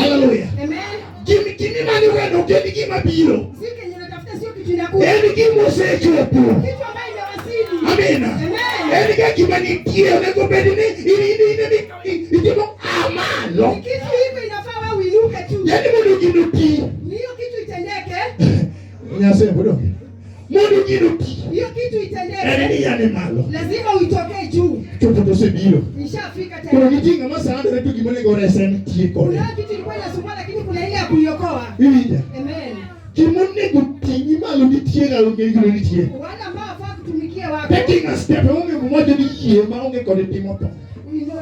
Hallelujah. Amen. Kimi mani weno keni kima biro. Si kenye natafuta sio kitu inakuja. Eni kimo se chopo. Kitu ambayo imewasili. Amina. Amen. Eni ka kima ni tie oneko bedi ni itimo amalo. Kitu hivyo inafaa wewe uinuke tu. Yani mundu jinuti. Hiyo kitu itendeke. Nyase bodo. Mundu jinuti. Hiyo kitu itendeke. Eni yani malo. Lazima uitokee juu. Chopo to se biro. Ishafika Kuna tena. nijinga masanda na tu kimone gore sen tie kore. Kuna kitu ilikuwa inasumbua lakini kuna ile ya kuiokoa. Ija. Amen. Kimone gutingi malo ni tie galo ngiro ni tie. Wale ambao wafaa kutumikia wako. Taking a step onge mmoja ni yie maonge kore timoto.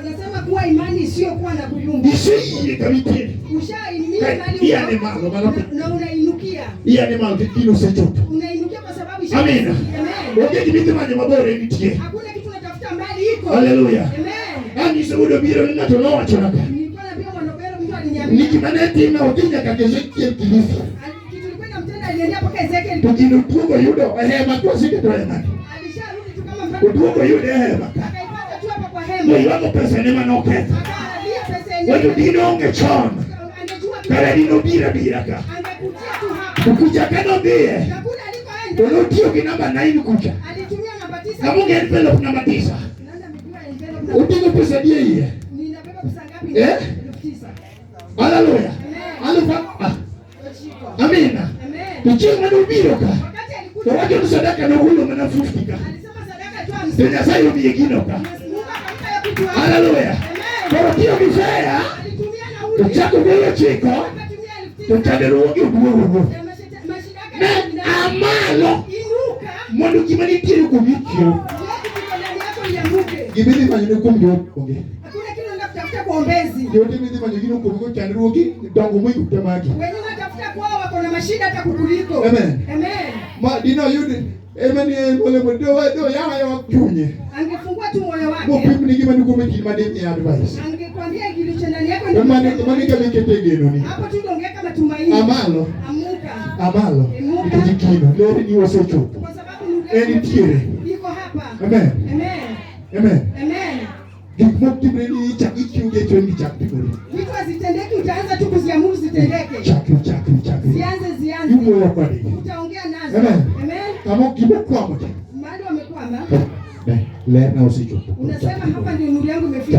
Unasema kuwa imani isiyokuwa na kuyumba. Isiye kabite. Ushaimia imani Iya ni malo malo. na unainukia. Iya ni malo kino se chopo. Unainukia kwa sababu Amina. Amen. Oge kibite manye mabore ni tie. Hakuna kitu unatafuta mbali iko. Hallelujah. Amen. Ani se udo biro ni nato no wachonaka. Nilikuwa naambia mwanobero mtu aliniambia. Nikimaneti na utinya kakezo kile kilisi. Kitu ilikuwa inamtenda aliendea mpaka Ezekiel. Tukino tuko yudo hema kwa sike to hema. Alisharudi tu kama mfano. Tuko yudo hema. Akaipata tu hapa kwa hema. Mwe wako pesa ni manoke. Akalia pesa yenyewe. Wewe dino onge chon. Angejua Kala dino bira ka. angekutia tu hapa. Ukuja kano bie. Chakula alikoenda. Ono tio kinamba 9 kucha. Alitumia namba 9. Na munge envelope namba 9. Nanda miguu envelope. Utiko pesa die hii. Ninabeba pesa ngapi? Eh? 9,000. Hallelujah. Alifa. Shiko. Amina. Amen. Tuchenga no biro ka. Wakati alikuja Kwa watu sadaka na hulo mana 50 ka. alisema sadaka tu 50. Tena sayo biyegino ka. Mungu akampa ya kutoa. Hallelujah. Amen. Kwa tio mifea. Alitumia nauli. Tuchako kwa chiko. Akatumia 10,000. Tutadero wogi ubugo. Mashidaka Na amalo. inuka. Mondo kimani tiri kubikyo. Yote kiko ndani yako ianguke. Gibidi manyo kumjo onge. Hakuna kitu unaenda kutafuta kwa ombezi. Ndio timi manyo gino kumgo chanruogi dongo mwingi kutamaki. Wenyewe wanatafuta kwao wako na mashida hata kukuliko. Amen. Amen. Ma dino yudi. Amen ole modo ya kunye. Angefungua tu moyo Mo wake. pim ni gimani kumeti mademi advice. Angekwambia kilicho ndani yako Mani kama ketegeno ni. hapo tu ongeka matumaini. Amalo. Amuka. Amalo. Ikijikino. Leo ni wasecho. Kwa sababu nuru Eni tiere. iko hapa. Amen. Amen. Amen. Amen. Gikmoktimre ni chak ikiuge chwengi chak timore. Vitu hazitendeki utaanza tu kuziamuru zitendeke. Chakri. Zianze. Yumo wakadi. Utaongea nazo. Amen. Amen. Kama kimekwama. Mahali wamekwama. Leo na usicho. Unasema hapa ndio nuru yangu imefika.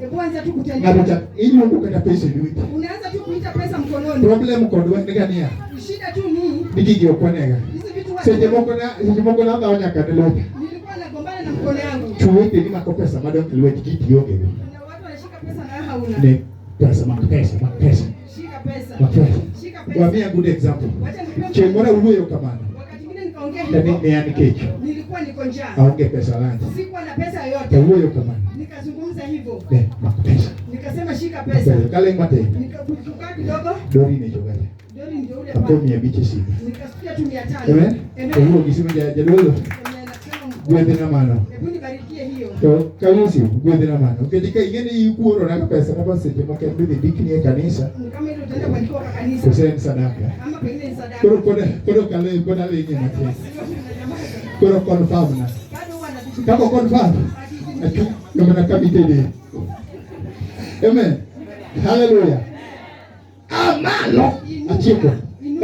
Hebu anza tu kutendeka. Ngata ili ukata pesa ndio. Unaanza tu kuita pesa mkononi. Problem kodwa ndegania. Shida tu ni Nikigi okwanega. hizi vitu Seje moko na ndawanya kadelo. nilikuwa nagombana na mkono yangu. Chuwete ni makopesa madam kilweti kiti yoge. Na watu wanashika pesa na hauna. Ne pesa makopesa. Shika pesa. Makopesa. Shika pesa. Wamia a good example. Wacha nikupe. Chemora uweyo kamana. Wakati mwingine nikaongea Ndani hivyo. ni yani kecho. Nilikuwa niko njaa. Aonge pesa lanji. Sikuwa na pesa yoyote. Uweyo kamana. Nikazungumza hivyo. Ne makopesa. Nikasema shika pesa. Kale mate. Nikakuchukua kidogo. Dori ni chogale. Dori ndio ule Ako pale. 100 simu. Nikasikia tu 500. Amen. Amen. Uweyo kisima jadolo. Nasema Gwethe na mano. hebu nibarikie hiyo. To kalusi gwethe na mano. Ukijika ingene ikuoro na pesa na basi je makende dikini ya kanisa. Ni kama ile utaenda kuandikwa kwa kanisa. Kusema sadaka. Ama pengine ni sadaka. Koro kale lenye mate. Koro confirm na. Bado huwa anatuchukua. Kako confirm. Atu kama na kabitede. Amen. Hallelujah. Amalo. Achiko.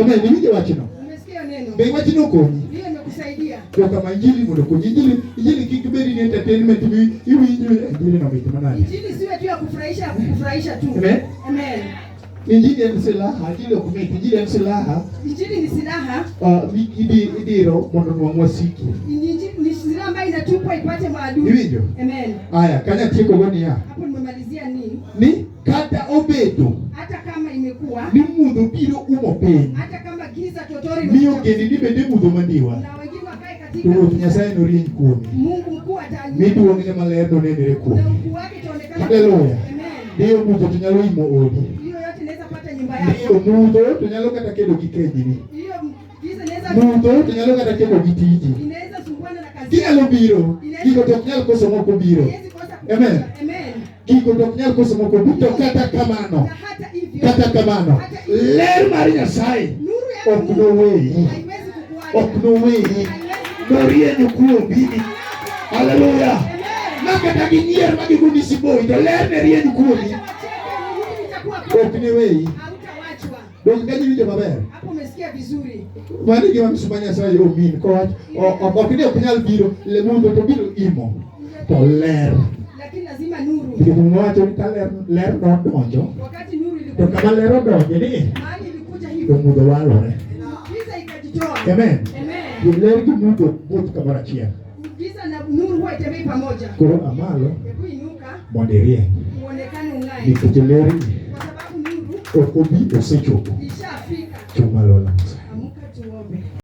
Amen. Nige wachino. Umesikia neno? Be wachino ko. Hiyo imekusaidia. Kwa kama injili mulo ko injili kikiberi ni entertainment hivi injili na vitu manani. Injili siwe tu ya kufurahisha tu. Amen. Amen. Injili ni silaha, injili kumiti, injili ni silaha. Injili ni silaha. Idiro mondo mwasiki. Injili ni silaha ambayo inatupwa ipate maadui. Hivyo. Amen. Aya, kanya tieko gani ya? Hapo nimemalizia Ni kata obedo. hata kama imekuwa Ni mudho biro umo peny. hata kama giza totori Miyo geni ni bende mudho mandiwa. na wengine wakae katika Ruoth Nyasaye no rieny kuomi. Mungu mkuu atanyima Miduong' ne maler no nenre na kuomi. ukuu wake itaonekana. Hallelujah. Amen. Dio mudho to nyalo imo odi. Hiyo yote inaweza pata nyumba Dio yako. mudho to nyalo kata kedo gi kenyini. Hiyo giza inaweza Mudho to nyalo kata kedo gi tiji. inaweza sumbuana na kazi. Ginyalo biro. Gigo to ok nyal koso moko biro. Haiwezi kosa Amen. kuja. Amen. Gigo to ok nyal koso moko biro. Kata kamano. Na hata hivyo Kata kamano. Ler mar Nyasaye nuru ya ok noweyi. haiwezi kukuacha. Ok noweyi. Norieny kuomi. Hallelujah. Makata gi nyier ma gigo nisiboi to ler ne rieny kuomi. Ok niweyi. Hautawachwa. Dong kanyi winjo maber. Hapo umesikia vizuri. Mani gima misuma Nyasaye omin kowach ok ni ok nyal biro le mudho to biro imo to ler. Lakini lazima nuru. Nikech mwacho ni ka ler nodonjo Wakati nuru to ilikuja, kama ler odonje ni mahali ilikuja to hivyo, mudho walore. giza ikajitoa. Amen. Amen. Ler gi mudho wuoth kamoro achiel. Giza na nuru huwa itembei pamoja. Koro amalo Hebu inuka mondo irieny uonekane ung'ae, nikech ler kwa sababu nuru ok obi osechopo ishafika. chuma lola Nyasaye.